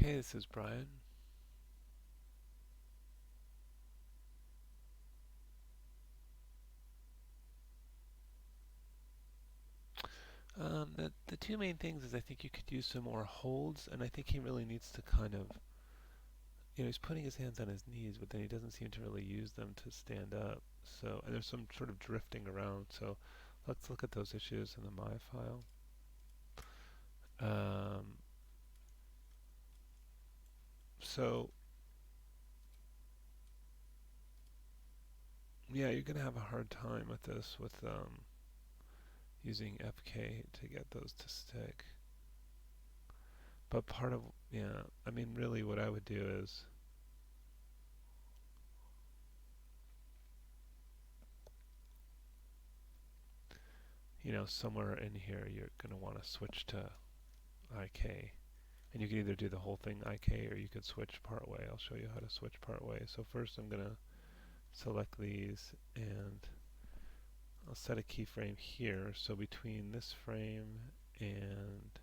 Okay, this is Brian. The two main things is I think you could use some more holds, and I think he really needs to kind of, he's putting his hands on his knees, but then he doesn't seem to really use them to stand up. So, and there's some sort of drifting around. So, let's look at those issues in the my file. Um, so, yeah, you're gonna have a hard time with this with using FK to get those to stick. But part of, yeah, I mean, really, what I would do is somewhere in here you're going to want to switch to IK. And you can either do the whole thing IK or you could switch part way. I'll show you how to switch part way. So first I'm going to select these and I'll set a keyframe here. So between this frame and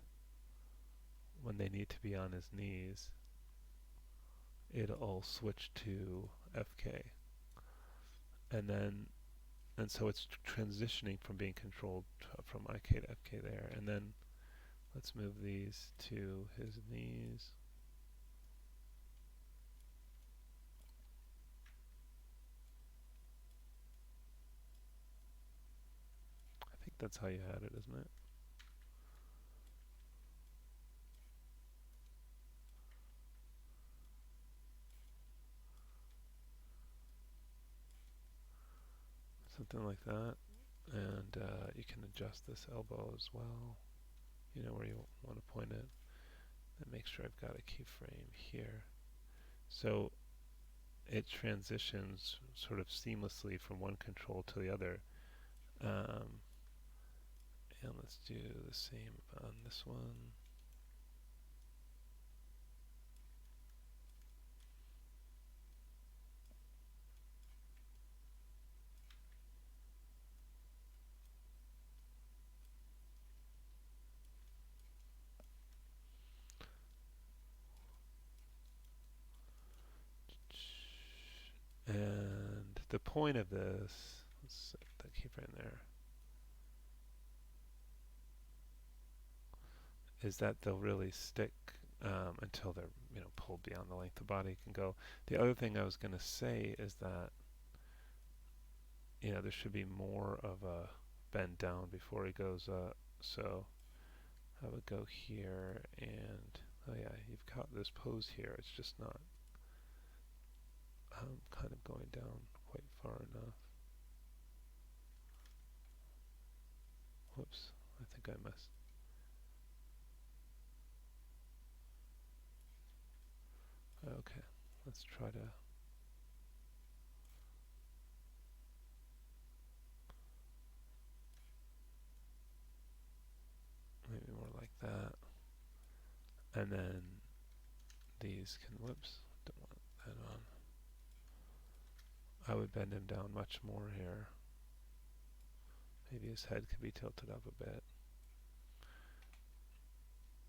when they need to be on his knees, it'll switch to FK. And so it's transitioning from being controlled from IK to FK there. And then let's move these to his knees. I think that's how you had it, isn't it? Something like that. And you can adjust this elbow as well, where you want to point it. And make sure I've got a keyframe here. So it transitions sort of seamlessly from one control to the other. And let's do the same on this one. And the point of this, let's set that keyframe there, is that they'll really stick until they're pulled beyond the length the body can go. The other thing I was going to say is that there should be more of a bend down before he goes up. So I would go here and oh yeah, you've got this pose here. It's just not kind of going down quite far enough. Whoops, I think I missed. Okay, let's try to maybe more like that. And then these can, whoops, don't want that on. I would bend him down much more here. Maybe his head could be tilted up a bit.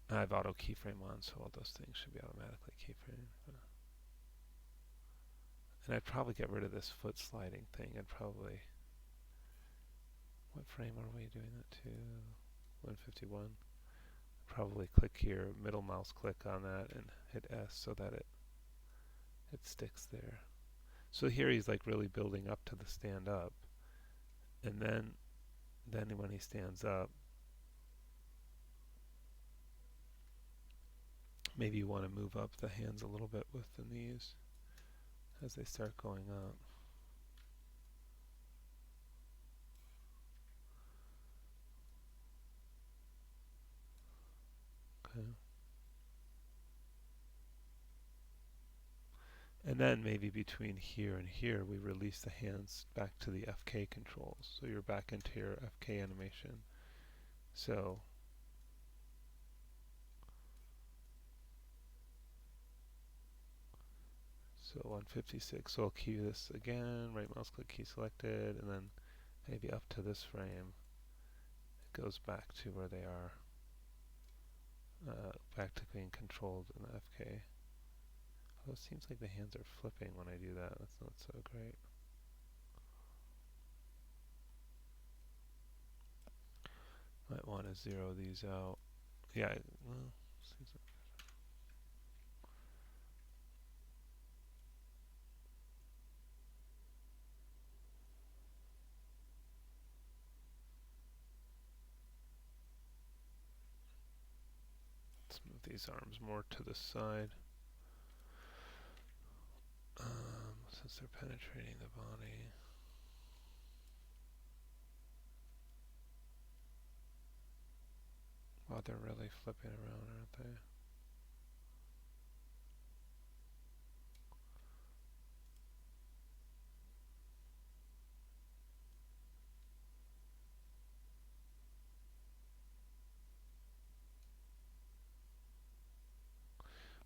I have auto keyframe on, so all those things should be automatically keyframed. And I'd probably get rid of this foot sliding thing. I'd probably, what frame are we doing that to? 151. Probably click here, middle mouse click on that and hit S so that it sticks there. So here he's like really building up to the stand up. And then when he stands up, maybe you want to move up the hands a little bit with the knees as they start going up. Okay. And then maybe between here and here, we release the hands back to the FK controls. So you're back into your FK animation. So 156. So I'll key this again, right mouse click, key selected, and then maybe up to this frame. It goes back to where they are. back to being controlled in the FK. Although it seems like the hands are flipping when I do that. That's not so great. Might want to zero these out. Yeah, well, seems like let's move these arms more to the side. Since they're penetrating the body. Wow, they're really flipping around, aren't they?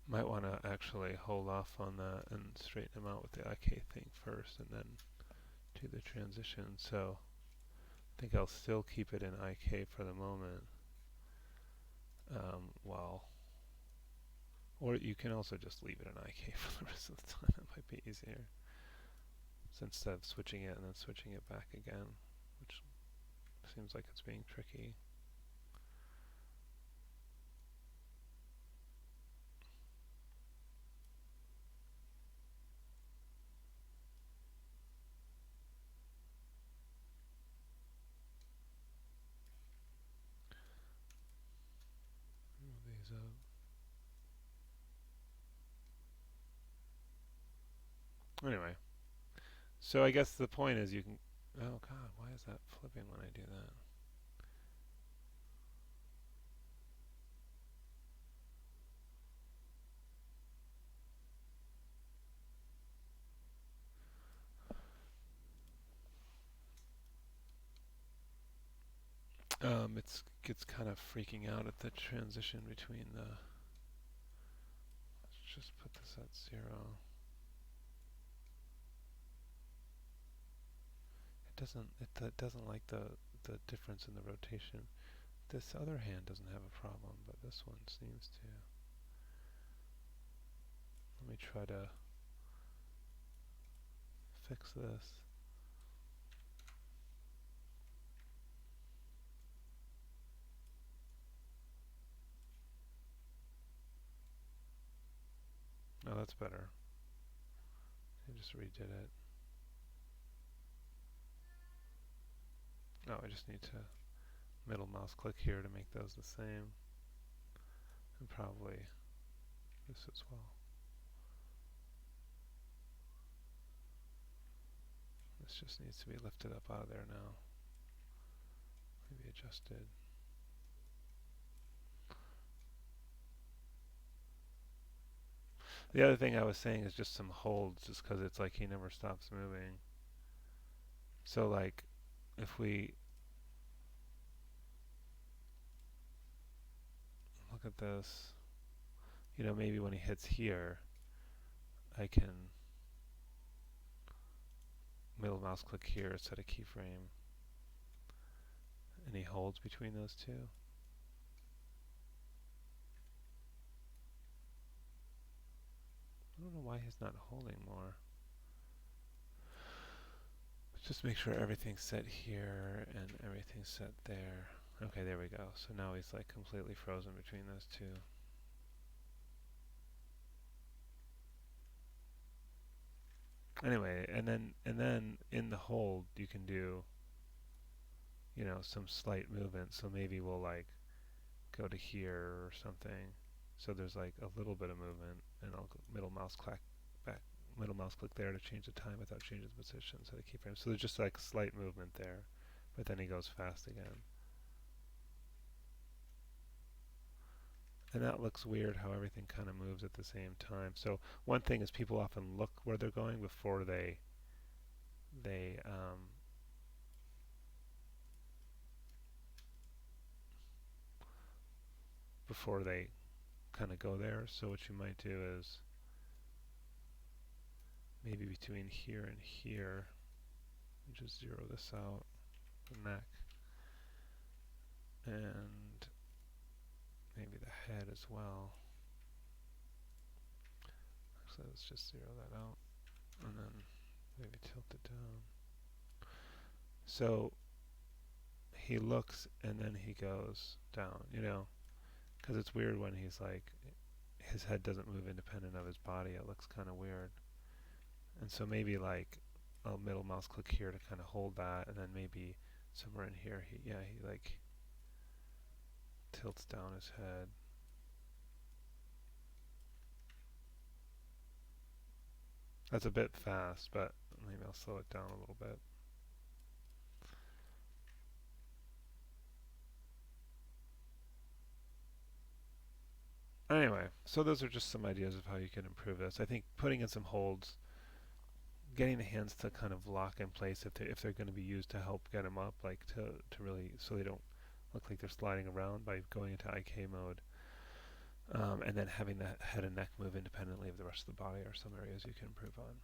Might want to actually hold off on that and straighten them out with the IK thing first and then do the transition. So I think I'll still keep it in IK for the moment. Or you can also just leave it in IK for the rest of the time. That might be easier. So instead of switching it and then switching it back again, which seems like it's being tricky. Move these up. Anyway, so I guess the point is you can. Oh God, why is that flipping when I do that? It's kind of freaking out at the transition between the. Let's just put this at 0. It doesn't like the difference in the rotation. This other hand doesn't have a problem, but this one seems to. Let me try to fix this. No, that's better. I just redid it. Oh, I just need to middle mouse click here to make those the same. And probably this as well. This just needs to be lifted up out of there now. Maybe adjusted. The other thing I was saying is just some holds, just because it's like he never stops moving. So like, if we look at this, maybe when he hits here, I can middle mouse click here, set a keyframe, and he holds between those two. I don't know why he's not holding more. Just make sure everything's set here and everything's set there. Okay, there we go. So now he's like completely frozen between those two. Anyway, and then in the hold you can do some slight movement. So maybe we'll like go to here or something. So there's like a little bit of movement, and I'll go middle mouse click back, middle mouse click there to change the time without changing the position. So the keyframe. So there's just like slight movement there, but then he goes fast again. And that looks weird how everything kind of moves at the same time. So one thing is people often look where they're going before they before they kind of go there. So what you might do is maybe between here and here, just zero this out, the neck, and maybe the head as well. Actually, let's just zero that out and then maybe tilt it down. So he looks and then he goes down, you know, because it's weird when he's like, his head doesn't move independent of his body. It looks kind of weird. And so maybe like a middle mouse click here to kind of hold that, and then maybe somewhere in here, he like tilts down his head. That's a bit fast, but maybe I'll slow it down a little bit. Anyway, so those are just some ideas of how you can improve this. I think putting in some holds, getting the hands to kind of lock in place if they're going to be used to help get them up, like to really so they don't look like they're sliding around by going into IK mode, and then having the head and neck move independently of the rest of the body are some areas you can improve on.